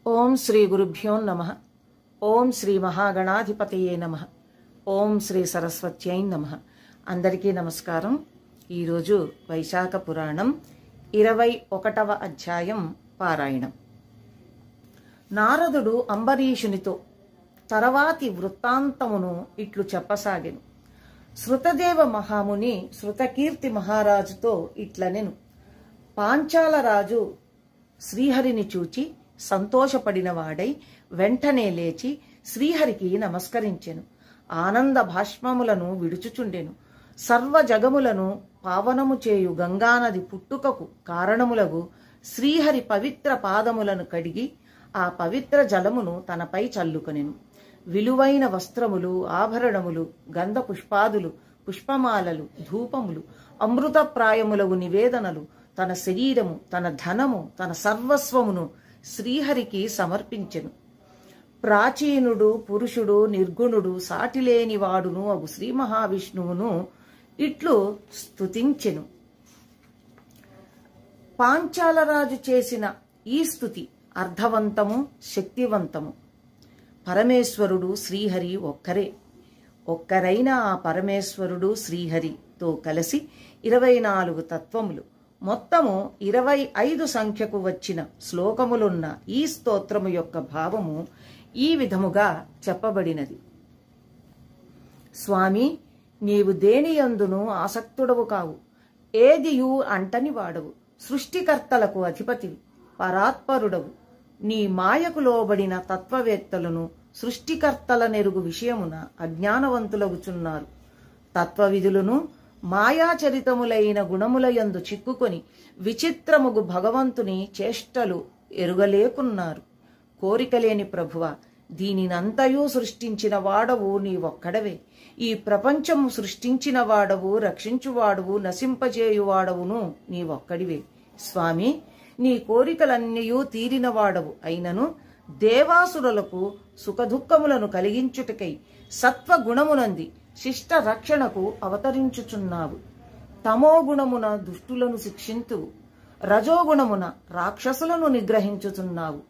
ఓం శ్రీ గురుభ్యో నమః. ఓం శ్రీ మహాగణాధిపతయే నమః. ఓం శ్రీ సరస్వత్యై నమః. అందరికీ నమస్కారం. ఈరోజు వైశాఖ పురాణం 21వ అధ్యాయం పారాయణం. నారదుడు అంబరీషునితో తర్వాతి వృత్తాంతమును ఇట్లు చెప్పసాగెను. శృతదేవ మహాముని శృతకీర్తి మహారాజుతో ఇట్లనెను. పాంచాల రాజు శ్రీహరిని చూచి సంతోషపడినవాడై వెంటనే లేచి శ్రీహరికి నమస్కరించెను. ఆనంద భాష్మములను విడుచుచుండెను. సర్వ జగములను పావనము చేయు గంగానది పుట్టుకకు కారణములగు శ్రీహరి పవిత్ర పాదములను కడిగి ఆ పవిత్ర జలమును తనపై చల్లుకొనెను. విలువైన వస్త్రములు, ఆభరణములు, గంధ పుష్పాదులు, పుష్పమాలలు, ధూపములు, అమృతప్రాయములగు నివేదనలు, తన శరీరము, తన ధనము, తన సర్వస్వమును శ్రీహరికి సమర్పించెను. ప్రాచీనుడు, పురుషుడు, నిర్గుణుడు, సాటిలేనివాడును అగు శ్రీ మహావిష్ణువును ఇట్లు స్తుతించెను. పాంచాలరాజు చేసిన ఈ స్తుతి అర్థవంతము, శక్తివంతము. పరమేశ్వరుడు శ్రీహరి ఒక్కరే. ఒక్కరైన ఆ పరమేశ్వరుడు శ్రీహరితో కలిసి 24 తత్వములు, మొత్తము 25 సంఖ్యకు వచ్చిన శ్లోకములున్న ఈ స్తోత్రము యొక్క భావము ఈ విధముగా చెప్పబడినది. స్వామి, నీవు దేనియందును ఆసక్తుడవు కావు, ఏదియు అంటని వాడవు, సృష్టికర్తలకు అధిపతివి, పరాత్పరుడవు. నీ మాయకు లోబడిన తత్వవేత్తలను సృష్టికర్తల నెరుగు విషయమున అజ్ఞానవంతులగుచున్నారు. తత్వవిధులను మాయాచరితములైన గుణములయందు చిక్కుకొని విచిత్రముగు భగవంతుని చేష్టలు ఎరుగలేకున్నారు. కోరికలేని ప్రభువ, దీనినంతయూ సృష్టించిన వాడవు నీవొక్కడవే. ఈ ప్రపంచము సృష్టించిన వాడవు, రక్షించువాడవు, నశింపజేయువాడవును నీవొక్కడివే. స్వామి, నీ కోరికలన్నయూ తీరినవాడవు అయినను దేవాసురులకు సుఖదుఖములను కలిగించుటకై సత్వగుణమునంది శిష్ట రక్షణకు అవతరించుచున్నావు. తమోగుణమున దుష్టులను శిక్షింతువు, రజోగుణమున రాక్షసులను నిగ్రహించుచున్నావు.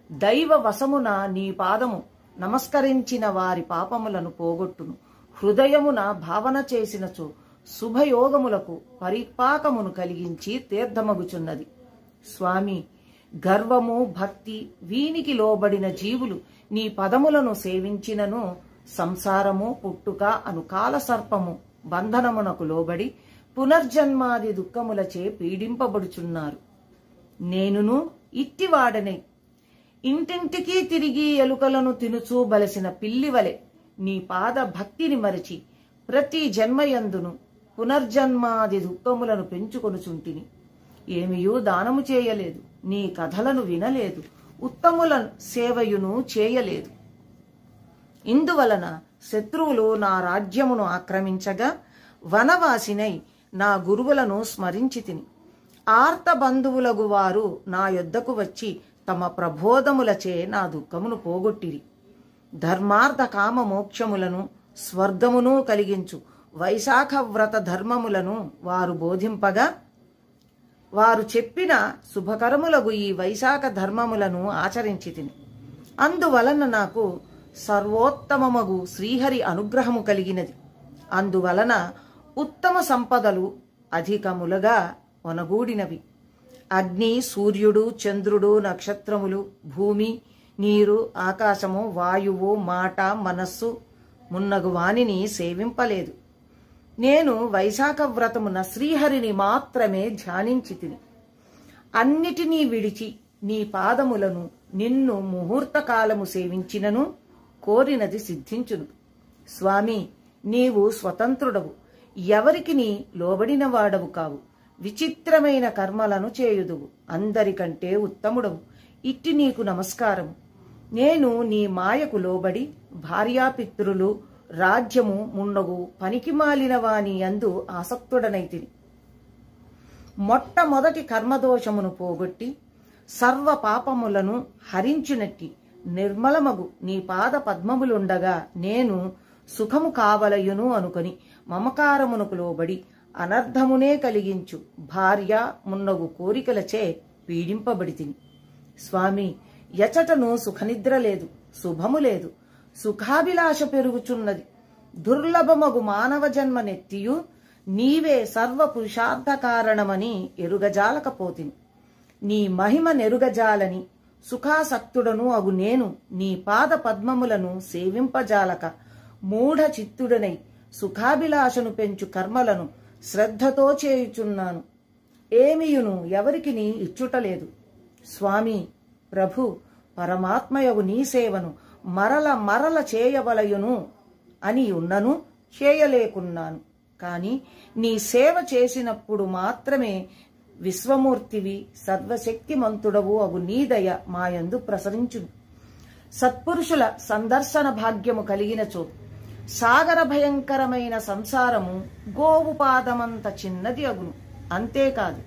దైవ వశమున నీ పాదము నమస్కరించిన వారి పాపములను పోగొట్టును. హృదయమున భావన చేసినచో శుభయోగములకు పరిపాకమును కలిగించి తీర్థమగుచున్నది. స్వామి, గర్వము, భక్తి వీనికి లోబడిన జీవులు నీ పదములను సేవించినను సంసారము, పుట్టుక అను కాలసర్పము బంధనమునకు లోబడి పునర్జన్మాది దుఃఖములచే పీడింపబడుచున్నారు. నేనును ఇట్టివాడనే ఇంటింటికి తిరిగి ఎలుకలను తినుచూ బలసిన పిల్లివలె నీ పాద భక్తిని మరచి ప్రతి జన్మయందును పునర్జన్మాది దుఃఖములను పెంచుకొనుచుంటిని. ఏమియూ దానము చేయలేదు, నీ కథలను వినలేదు, ఉత్తముల సేవయును చేయలేదు. ఇందువలన శత్రువులు నా రాజ్యమును ఆక్రమించగా వనవాసినై నా గురువులను స్మరించి తిని. ఆర్త బంధువులగు వారు నా యొద్దకు వచ్చి తమ ప్రబోధములచే నా దుఃఖమును పోగొట్టిరి. ధర్మార్థ కామ మోక్షములను స్వర్గమును కలిగించు వైశాఖ వ్రత ధర్మములను వారు బోధింపగా వారు చెప్పిన శుభకరములగు ఈ వైశాఖ ధర్మములను ఆచరించి తిని. అందువలన నాకు సర్వోత్తమమగు శ్రీహరి అనుగ్రహము కలిగినది. అందువలన ఉత్తమ సంపదలు అధికములుగా ఒనగూడినవి. అగ్ని, సూర్యుడు, చంద్రుడు, నక్షత్రములు, భూమి, నీరు, ఆకాశము, వాయువు, మాట, మనస్సు మున్నగు వానిని సేవింపలేదు. నేను వైశాఖ వ్రతమున శ్రీహరిని మాత్రమే ధ్యానించి తిని. అన్నిటినీ విడిచి నీ పాదములను నిన్ను ముహూర్తకాలము సేవించినను కోరినది సిద్ధించును. స్వామి, నీవు స్వతంత్రుడవు, ఎవరికి నీ లోబడిన వాడవు కావు. విచిత్రమైన కర్మలను చేయుదువు, అందరికంటే ఉత్తముడవు. ఇట్టి నీకు నమస్కారము. నేను నీ మాయకు లోబడి భార్యాపితృలు, రాజ్యము మున్నగు పనికిమాలిన వాని యందు ఆసక్తుడనైతిని. మొట్టమొదటి కర్మదోషమును పోగొట్టి సర్వ పాపములను హరించునట్టి నిర్మలమగు నీ పాద పద్మములుండగా నేను సుఖము కావలయును అనుకొని మమకారమునకు లోబడి అనర్థమునే కలిగించు భార్య మున్నగు కోరికలచే పీడింపబడితిని. స్వామి, ఎచటను సుఖనిద్ర లేదు, శుభము లేదు, సుఖాభిలాష పెరుగుచున్నది. దుర్లభమగు మానవ జన్మనెత్తియు నీవే సర్వ పురుషార్థ కారణమని ఎరుగజాలకపోతిని. నీ మహిమ నెరుగజాలని సుఖాసక్తుడను అగు నేను నీ పాద పద్మములను సేవింపజాలక మూఢ చిత్తుడనై సుఖాభిలాషను పెంచు కర్మలను శ్రద్ధతో చేయుచున్నాను. ఏమియును ఎవరికిని ఇచ్చుటలేదు. స్వామి, ప్రభు, పరమాత్మయగు నీ సేవను మరల మరల చేయవలయును అని ఉన్నను చేయలేకున్నాను. కాని నీ సేవ చేసినప్పుడు మాత్రమే విశ్వమూర్తివి సర్వశక్తిమంతుడవు అగు నీ దయ మాయందు ప్రసరించును. సత్పురుషుల సందర్శన భాగ్యము కలిగినచో సాగర భయంకరమైన సంసారము గోవు పాదమంత చిన్నది అగును. అంతేకాదు,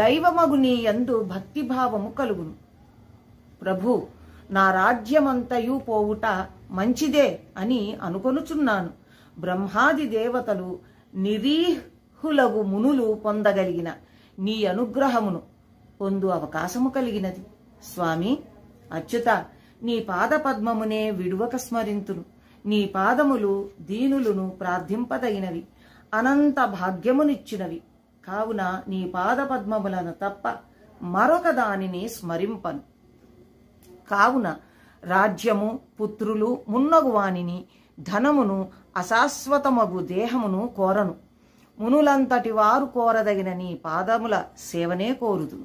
దైవమగు నీ యందు భక్తిభావము కలుగును. ప్రభు, నా రాజ్యమంతయు పోవుట మంచిదే అని అనుకొనుచున్నాను. బ్రహ్మాది దేవతలు నిరీహులగు మునులు పొందగలిగిన నీ అనుగ్రహమును పొందు అవకాశము కలిగినది. స్వామి, అచ్యుత, నీ పాద పద్మమునే విడువక స్మరింతును. నీ పాదములు దీనులను ప్రార్థింపదగినవి, అనంత భాగ్యమునిచ్చినవి. కావున నీ పాద పద్మములను తప్ప మరొక దానిని స్మరింపను. కావున రాజ్యము, పుత్రులు మున్నగు వానిని, ధనమును, అశాశ్వతమగు దేహమును కోరను. మునులంతటి వారు కోరదగిన నీ పాదముల సేవనే కోరుదు.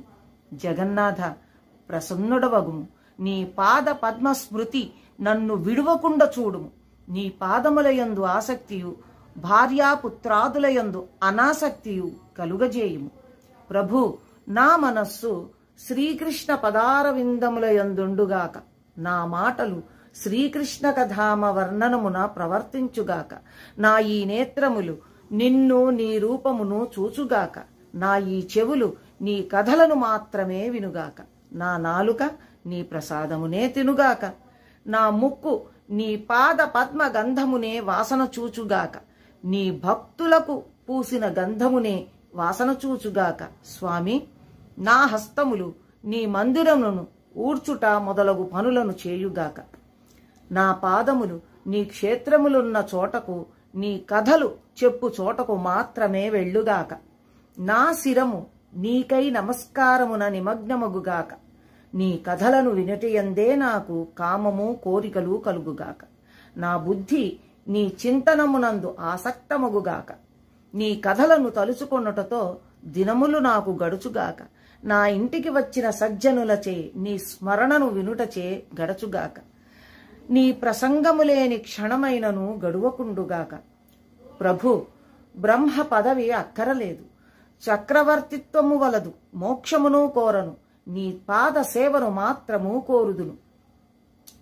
జగన్నాథ, ప్రసన్నుడవగుము. నీ పాద పద్మ స్మృతి నన్ను విడువకుండా చూడుము. నీ పాదములయందు ఆసక్తియు భార్యాపుత్రాదులయందు అనాసక్తియు కలుగజేయుము. ప్రభు, నా మనస్సు శ్రీకృష్ణ పదారవిందములయందుండుగాక. నా మాటలు శ్రీకృష్ణ కథామ వర్ణనమున ప్రవర్తించుగాక. నా ఈ నేత్రములు నిన్ను నీ రూపమును చూచుగాక. నా ఈ చెవులు నీ కథలను మాత్రమే వినుగాక. నా నాలుక నీ ప్రసాదమునే తినుగాక. నా ముక్కు నీ పాద పద్మ గంధమునే వాసన చూచుగాక. నీ భక్తులకు పూసిన గంధమునే వాసన చూచుగాక. స్వామి, నా హస్తములు నీ మందిరమును ఊడ్చుట మొదలగు పనులను చేయుగాక. నా పాదములు నీ క్షేత్రములున్న చోటకు, నీ కథలు చెప్పు చోటకు మాత్రమే వెళ్ళుగాక. నా శిరము నీకై నమస్కారమున నిమగ్నమగుగాక. నీ కథలను వినటియందే నాకు కామము, కోరికలు కలుగుగాక. నా బుద్ధి నీ చింతనమునందు ఆసక్తమగుగాక. నీ కథలను తలుచుకొనుటతో దినములు నాకు గడుచుగాక. నా ఇంటికి వచ్చిన సజ్జనులచే నీ స్మరణను వినుటచే గడచుగాక. నీ ప్రసంగములేని క్షణమైనను గడువకుండుగాక. ప్రభు, బ్రహ్మ పదవి అక్కరలేదు, చక్రవర్తిత్వము వలదు, మోక్షమును కోరను. నీ పాద సేవను మాత్రము కోరుదును.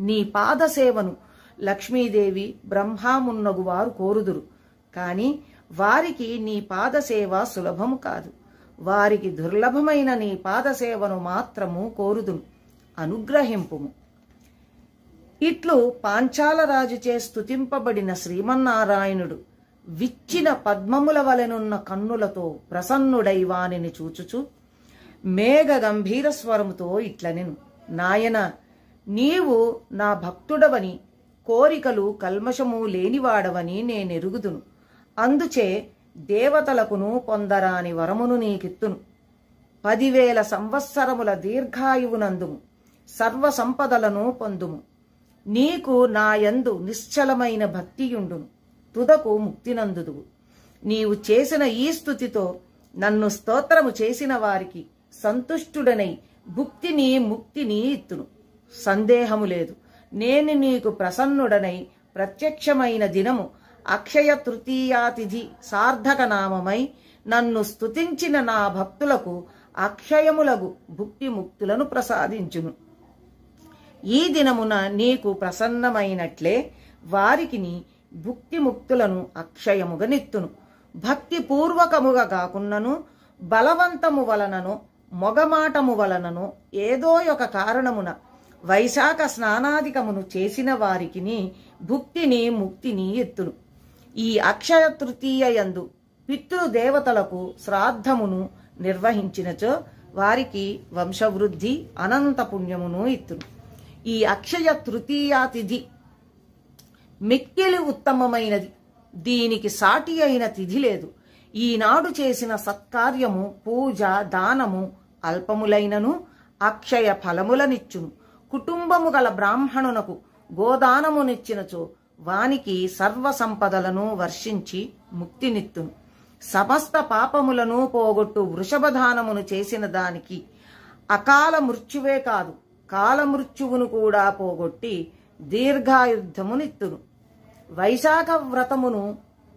నీ పాద సేవను లక్ష్మీదేవి, బ్రహ్మామున్నగు వారు కోరుదురు. కాని వారికి నీ పాద సేవ సులభము కాదు. వారికి దుర్లభమైన నీ పాద సేవను మాత్రము కోరుదును. అనుగ్రహింపుము. ఇట్లు పాంచాలరాజుచే స్తుతింపబడిన శ్రీమన్నారాయణుడు విచ్చిన పద్మముల వలెనున్న కన్నులతో ప్రసన్నుడై వానిని చూచుచు మేఘ గంభీర స్వరముతో ఇట్లనెను. నాయన, నీవు నా భక్తుడవని, కోరికలు కల్మషము లేనివాడవని నేనెరుగుదును. అందుచే దేవతలకును పొందరాని వరమును నీకిత్తును. 10,000 సంవత్సరముల దీర్ఘాయువునందుము, సర్వ సంపదలను పొందుము. నీకు నాయందు నిశ్చలమైన భక్తియుండును. తుదకు ముక్తినందుదువు. నీవు చేసిన ఈ స్తుతితో నన్ను స్తోత్రము చేసిన వారికి సంతుష్టుడనై భుక్తిని, ముక్తిని ఇత్తును. సందేహము లేదు. నేను నీకు ప్రసన్నుడనై ప్రత్యక్షమైన దినము అక్షయ తృతీయాతిథి సార్థక నామమై నన్ను స్తుతించిన నా భక్తులకు అక్షయములగు భుక్తి ముక్తులను ప్రసాదించును. ఈ దినమున నీకు ప్రసన్నమైనట్లే వారికిని భుక్తి ముక్తులను అక్షయముగా నిత్తును. భక్తి పూర్వకముగా కాకున్నను, బలవంతము వలనను, మొగమాటము వలనను, ఏదో ఒక కారణమున వైశాఖ స్నానాధికమును చేసిన వారికిని భుక్తిని, ముక్తిని ఎత్తును. ఈ అక్షయ తృతీయ యందు పితృదేవతలకు శ్రాద్ధమును నిర్వహించినచో వారికి వంశవృద్ధి అనంత పుణ్యమును ఇత్తును. ఈ అక్షయ తృతీయా తిథి మిక్కిలి ఉత్తమమైనది. దీనికి సాటి అయిన తిథి లేదు. ఈనాడు చేసిన సత్కార్యము, పూజ, దానము అల్పములైనను అక్షయ ఫలములనిచ్చును. కుటుంబము గల బ్రాహ్మణునకు గోదానమునిచ్చినచో వానికి సర్వ సంపదలను వర్షించి ముక్తినిత్తును. సమస్త పాపములను పోగొట్టు వృషభదానమును చేసిన దానికి అకాల మృత్యువే కాదు, కాలమృత్యువును కూడా పోగొట్టి దీర్ఘాయుద్ధమునిత్తును. వైశాఖ వ్రతమును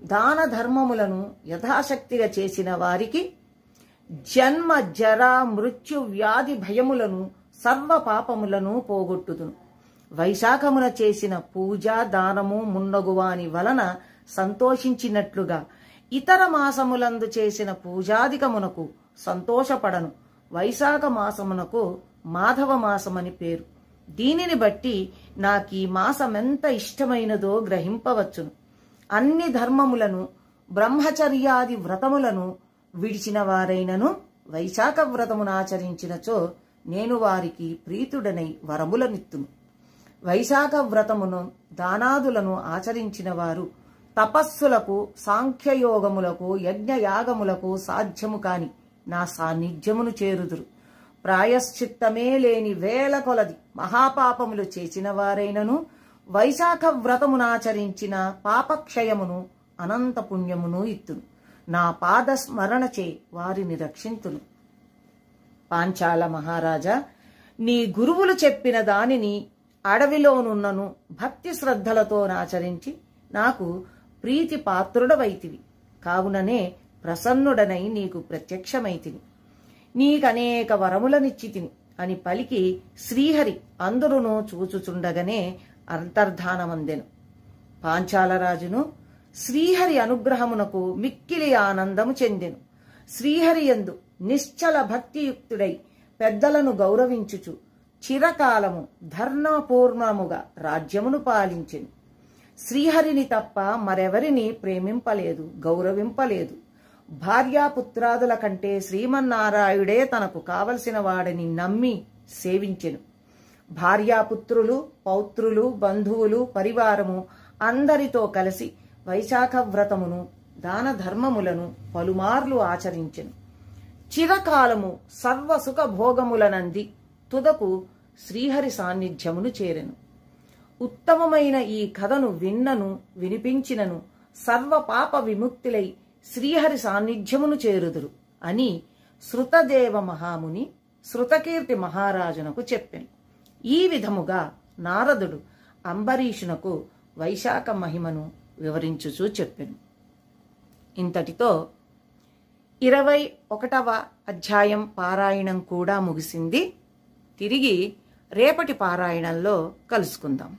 దాన ధర్మములను యథాశక్తిగా చేసిన వారికి జన్మ, జర, మృత్యు, వ్యాధి భయములను సర్వ పాపములను పోగొట్టుదును. వైశాఖమున చేసిన పూజ, దానము మున్నగువాని వలన సంతోషించినట్లుగా ఇతర మాసములందు చేసిన పూజాధికమునకు సంతోషపడను. వైశాఖ మాసమునకు మాధవ మాసమని పేరు. దీనిని బట్టి నాకీ మాసమెంత ఇష్టమైనదో గ్రహింపవచ్చును. అన్ని ధర్మములను, బ్రహ్మచర్యాది వ్రతములను విడిచిన వారైనను వైశాఖ వ్రతమునాచరించినచో నేను వారికి ప్రీతుడనై వరములనిత్తును. వైశాఖ వ్రతమును, దానాదులను ఆచరించిన వారు తపస్సులకు, సాంఖ్యయోగములకు, యజ్ఞయాగములకు సాధ్యము కాని నా సాన్నిధ్యమును చేరుదురు. ప్రాయశ్చిత్తమే లేని వేల కొలది మహాపాపములు చేసిన వారైనను వైశాఖ వ్రతమునాచరించిన పాపక్షయమును, అనంత పుణ్యమును ఇత్తును. నా పాద స్మరణచే వారిని రక్షింతును. పాంచాల మహారాజా, నీ గురువులు చెప్పిన దానిని అడవిలోనున్నను భక్తి శ్రద్ధలతో నాచరించి నాకు ప్రీతి పాత్రుడవైతివి. కావుననే ప్రసన్నుడనై నీకు ప్రత్యక్షమైతిని. నీకనేక వరములనిచ్చితిని అని పలికి శ్రీహరి అందరును చూచుచుండగనే అంతర్ధానమందెను. పాంచాలరాజును శ్రీహరి అనుగ్రహమునకు మిక్కిలి ఆనందము చెందెను. శ్రీహరి యందు నిశ్చల భక్తియుక్తుడై పెద్దలను గౌరవించుచు చిరకాలము ధర్మపూర్ణముగా రాజ్యమును పాలించెను. శ్రీహరిని తప్ప మరెవరిని ప్రేమింపలేదు, గౌరవింపలేదు. భార్యాపుత్రాదుల కంటే శ్రీమన్నారాయుడే తనకు కావలసిన వాడిని నమ్మి సేవించెను. భార్యాపుత్రులు, పౌత్రులు, బంధువులు, పరివారము అందరితో కలిసి వైశాఖ వ్రతమును, దాన ధర్మములను పలుమార్లు ఆచరించెను. చిరకాలము సర్వసుఖ భోగములనంది తుదకు శ్రీహరి సాన్నిధ్యమును చేరెను. ఉత్తమమైన ఈ కథను విన్నను, వినిపించినను సర్వ పాప విముక్తులై శ్రీహరి సాన్నిధ్యమును చేరుదురు అని శృతదేవ మహాముని శృతకీర్తి మహారాజునకు చెప్పెను. ఈ విధముగా నారదుడు అంబరీషునకు వైశాఖ మహిమను వివరించుచూ చెప్పెను. ఇంతటితో 21వ అధ్యాయం పారాయణం కూడా ముగిసింది. తిరిగి రేపటి పారాయణంలో కలుసుకుందాం.